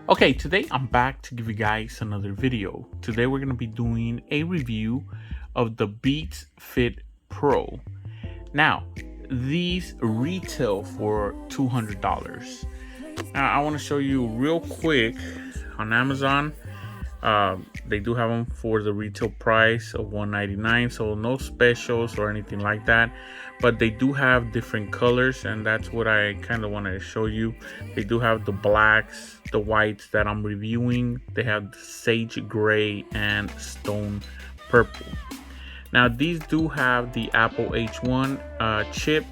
Okay, today I'm back to give you guys another video. Today we're going to be doing a review of the Beats Fit Pro. Now, these retail for $200. Now, I want to show you real quick on Amazon. They do have them for the retail price of $199, so no specials or anything like that, but they do have different colors, and that's what I kind of wanted to show you. They do have the blacks, the whites that I'm reviewing. They have the sage gray and stone purple. Now these do have the Apple H1 chip.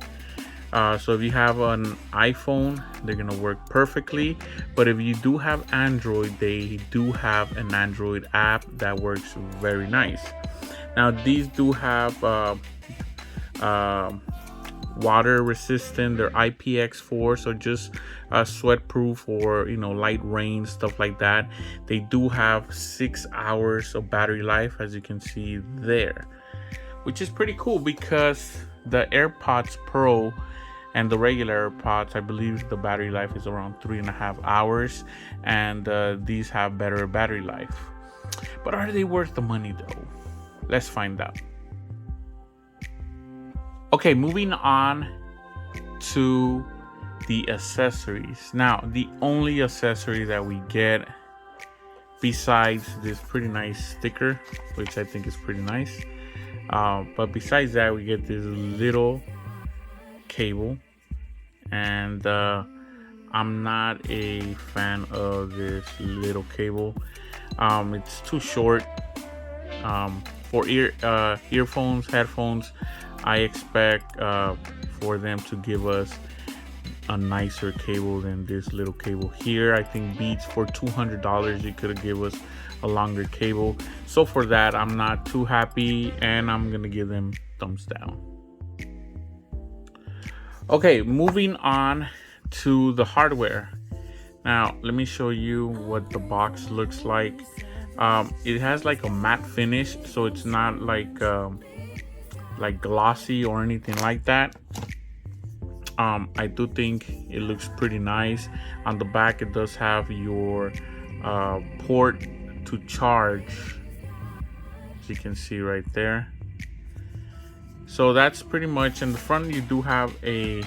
So if you have an iPhone, they're gonna work perfectly. But if you do have Android, they do have an Android app that works very nice. Now these do have water resistant. They're IPX4, so just sweat proof or light rain, stuff like that. They do have 6 hours of battery life, as you can see there, which is pretty cool because the AirPods Pro and the regular AirPods, I believe the battery life is around 3.5 hours, and these have better battery life. But are they worth the money though? Let's find out. Okay, moving on to the accessories. Now, the only accessory that we get besides this pretty nice sticker, which I think is pretty nice, but besides that, we get this little cable, and I'm not a fan of this little cable. It's too short. For earphones, headphones, I expect for them to give us a nicer cable than this little cable here. I think Beats for $200, you could have give us a longer cable. So for that, I'm not too happy, and I'm gonna give them thumbs down. Okay, moving on to the hardware. Now, let me show you what the box looks like. It has like a matte finish, so it's not like glossy or anything like that. I do think it looks pretty nice. On the back, it does have your port to charge, as you can see right there. So that's pretty much. In the front, you do have a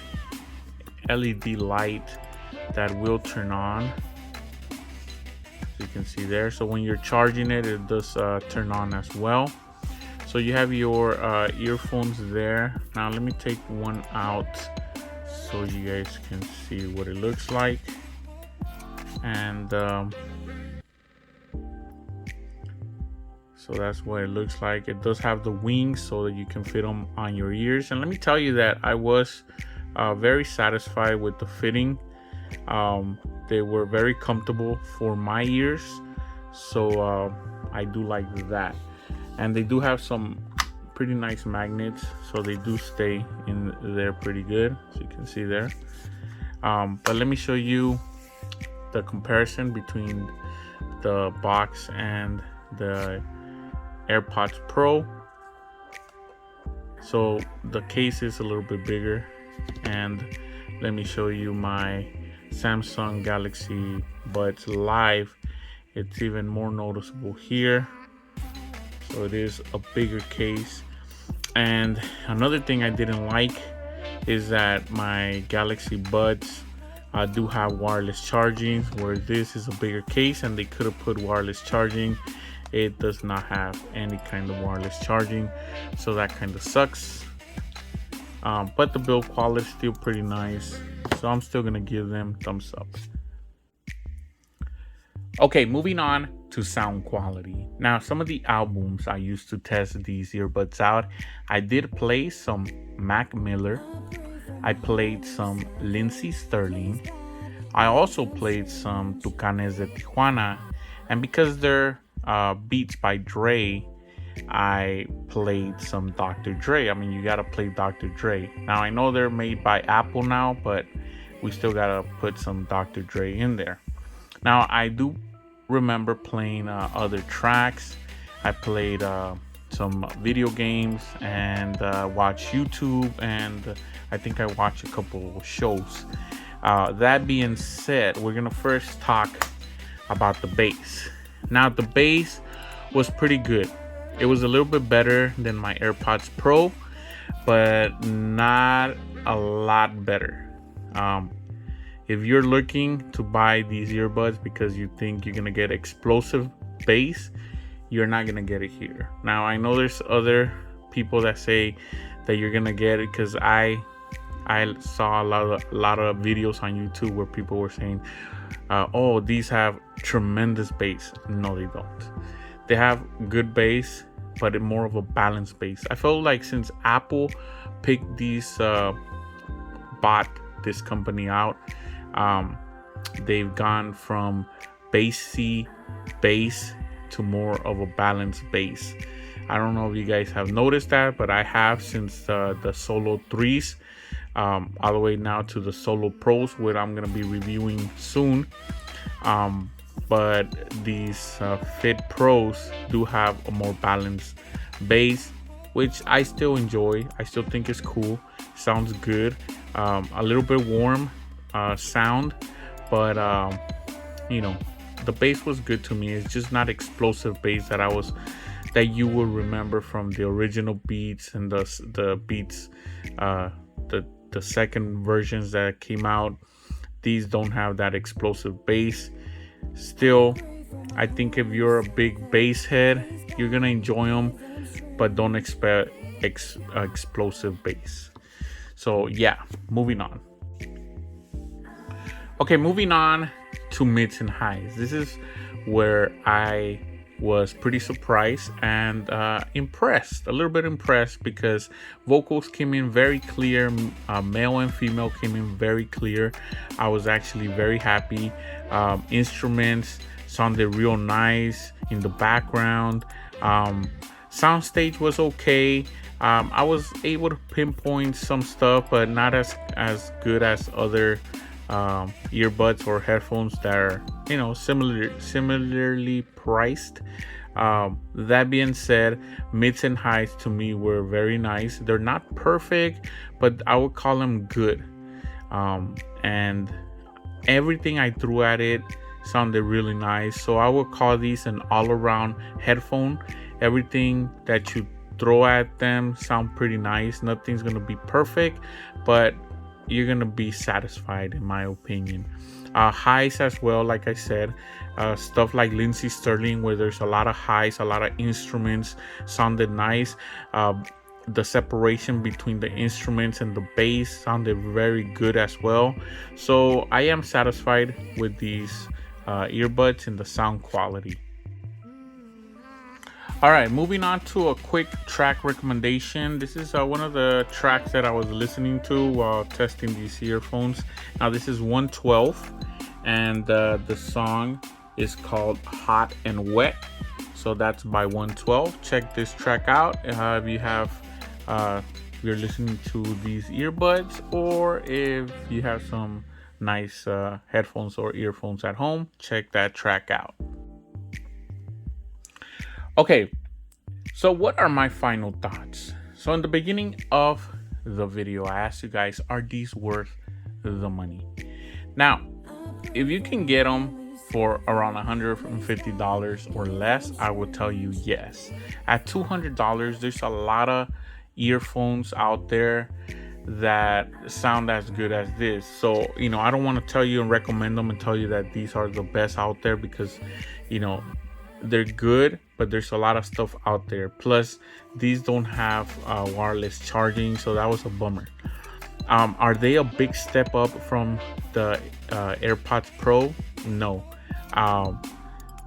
LED light that will turn on, as you can see there. So when you're charging it, it does turn on as well. So you have your earphones there. Now let me take one out so you guys can see what it looks like. And so that's what it looks like. It does have the wings so that you can fit them on your ears. And let me tell you that I was very satisfied with the fitting. They were very comfortable for my ears, so I do like that. And they do have some pretty nice magnets, so they do stay in there pretty good, as you can see there. But let me show you the comparison between the box and the AirPods Pro. So the case is a little bit bigger, and let me show you my Samsung Galaxy Buds Live. It's even more noticeable here. So it is a bigger case. And another thing I didn't like is that my Galaxy Buds do have wireless charging, where this is a bigger case and they could have put wireless charging. It does not have any kind of wireless charging, so that kind of sucks. But the build quality is still pretty nice, so I'm still gonna give them thumbs up. Okay, moving on to sound quality. Now, some of the albums I used to test these earbuds out, I did play some Mac Miller. I played some Lindsey Sterling. I also played some Tucanes de Tijuana. And because they're Beats by Dre, I played some Dr. Dre. I mean, you gotta play Dr. Dre. Now I know they're made by Apple now, but we still gotta put some Dr. Dre in there. Now I do remember playing other tracks. I played some video games and watched YouTube, and I think I watched a couple shows. That being said, we're gonna first talk about the bass. Now the bass was pretty good. It was a little bit better than my AirPods Pro, but not a lot better. If you're looking to buy these earbuds because you think you're gonna get explosive bass, you're not gonna get it here. Now I know there's other people that say that you're gonna get it, because I saw a lot of videos on YouTube where people were saying, oh, these have tremendous bass. No, they don't. They have good bass, but more of a balanced bass. I felt like since Apple picked these, bought this company out, they've gone from bassy bass to more of a balanced bass. I don't know if you guys have noticed that, but I have, since the Solo 3s, all the way now to the Solo Pros, which I'm going to be reviewing soon. But these Fit Pros do have a more balanced bass, which I still enjoy. I still think it's cool. Sounds good. A little bit warm sound, but you know, the bass was good to me. It's just not explosive bass that you will remember from the original Beats and the Beats, the second versions that came out. These don't have that explosive bass. Still, I think if you're a big bass head, you're gonna enjoy them, but don't expect explosive bass. So yeah, moving on. Okay, moving on to mids and highs. This is where I was pretty surprised and impressed, a little bit impressed, because vocals came in very clear. Male and female came in very clear. I was actually very happy. Instruments sounded real nice in the background. Soundstage was okay. I was able to pinpoint some stuff, but not as good as other earbuds or headphones that are, you know, similarly priced. That being said, mids and highs to me were very nice. They're not perfect, but I would call them good. And everything I threw at it sounded really nice. So I would call these an all-around headphone. Everything that you throw at them sound pretty nice. Nothing's gonna be perfect, but you're gonna be satisfied, in my opinion. Highs as well, like I said, stuff like Lindsey Sterling, where there's a lot of highs, a lot of instruments, sounded nice. The separation between the instruments and the bass sounded very good as well. So I am satisfied with these earbuds and the sound quality. All right, moving on to a quick track recommendation. This is one of the tracks that I was listening to while testing these earphones. Now this is 112, and the song is called Hot and Wet. So that's by 112. Check this track out if you're listening to these earbuds, or if you have some nice headphones or earphones at home. Check that track out. Okay, so what are my final thoughts? So in the beginning of the video, I asked you guys, are these worth the money? Now, if you can get them for around $150 or less, I would tell you yes. At $200, there's a lot of earphones out there that sound as good as this. So, you know, I don't want to tell you and recommend them and tell you that these are the best out there, because, you know, they're good, but there's a lot of stuff out there. Plus, these don't have wireless charging, so that was a bummer. Are they a big step up from the AirPods Pro? No.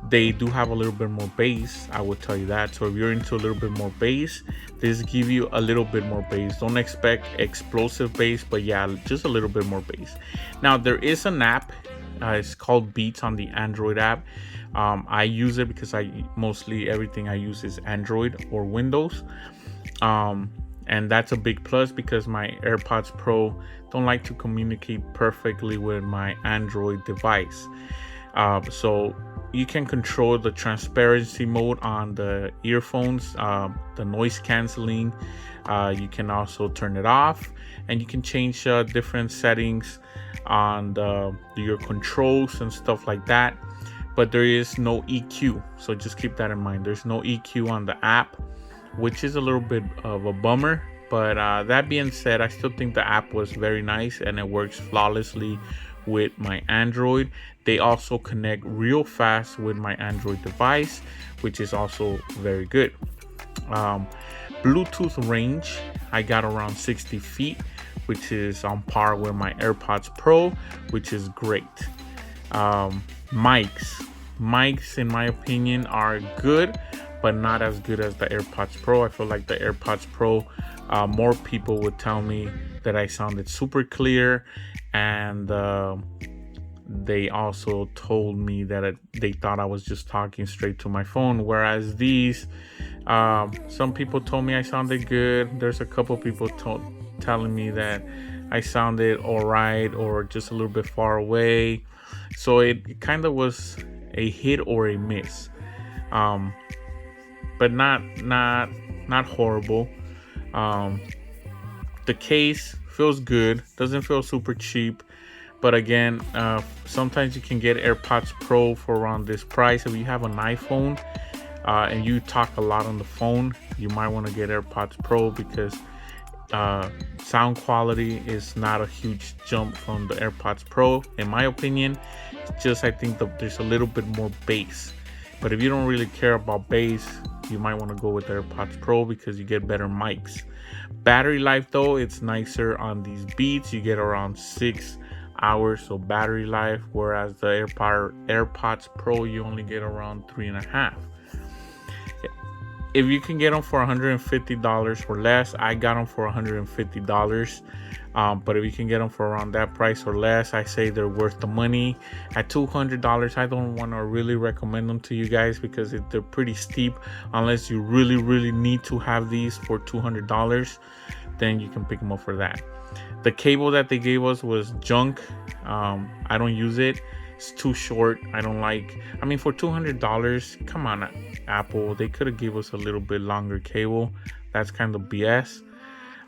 They do have a little bit more bass, I would tell you that. So if you're into a little bit more bass, this give you a little bit more bass. Don't expect explosive bass, but yeah, just a little bit more bass. Now there is an app, it's called Beats on the Android app. I use it because mostly everything I use is Android or Windows. And that's a big plus because my AirPods Pro don't like to communicate perfectly with my Android device. So you can control the transparency mode on the earphones, the noise canceling. You can also turn it off, and you can change different settings on your controls and stuff like that. But there is no EQ, so just keep that in mind. There's no EQ on the app, which is a little bit of a bummer. But that being said, I still think the app was very nice and it works flawlessly with my Android. They also connect real fast with my Android device, which is also very good. Bluetooth range, I got around 60 feet, which is on par with my AirPods Pro, which is great. Mics, in my opinion, are good, but not as good as the AirPods Pro. I feel like the AirPods Pro, more people would tell me that I sounded super clear, and they also told me that they thought I was just talking straight to my phone. Whereas these, some people told me I sounded good. There's a couple people telling me that I sounded all right or just a little bit far away. So it kind of was a hit or a miss, but not horrible. The case feels good, doesn't feel super cheap, but again, sometimes you can get AirPods Pro for around this price. If you have an iPhone and you talk a lot on the phone, you might want to get AirPods Pro because sound quality is not a huge jump from the AirPods Pro, in my opinion. It's just, I think there's a little bit more bass. But if you don't really care about bass, you might want to go with the AirPods Pro because you get better mics. Battery life, though, it's nicer on these Beats. You get around 6 hours of battery life, whereas the AirPods Pro, you only get around 3.5. If you can get them for $150 or less, I got them for $150. But if you can get them for around that price or less, I say they're worth the money. At $200, I don't want to really recommend them to you guys because they're pretty steep. Unless you really, really need to have these for $200, then you can pick them up for that. The cable that they gave us was junk. I don't use it. It's too short. I don't like. I mean, for $200, come on, Apple. They could have gave us a little bit longer cable. That's kind of BS.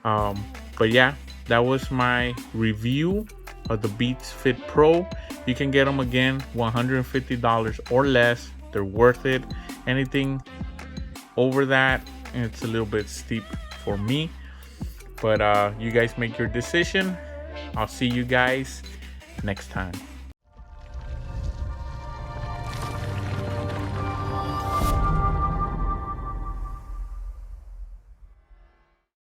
But yeah, that was my review of the Beats Fit Pro. You can get them again, $150 or less. They're worth it. Anything over that, it's a little bit steep for me. But you guys make your decision. I'll see you guys next time.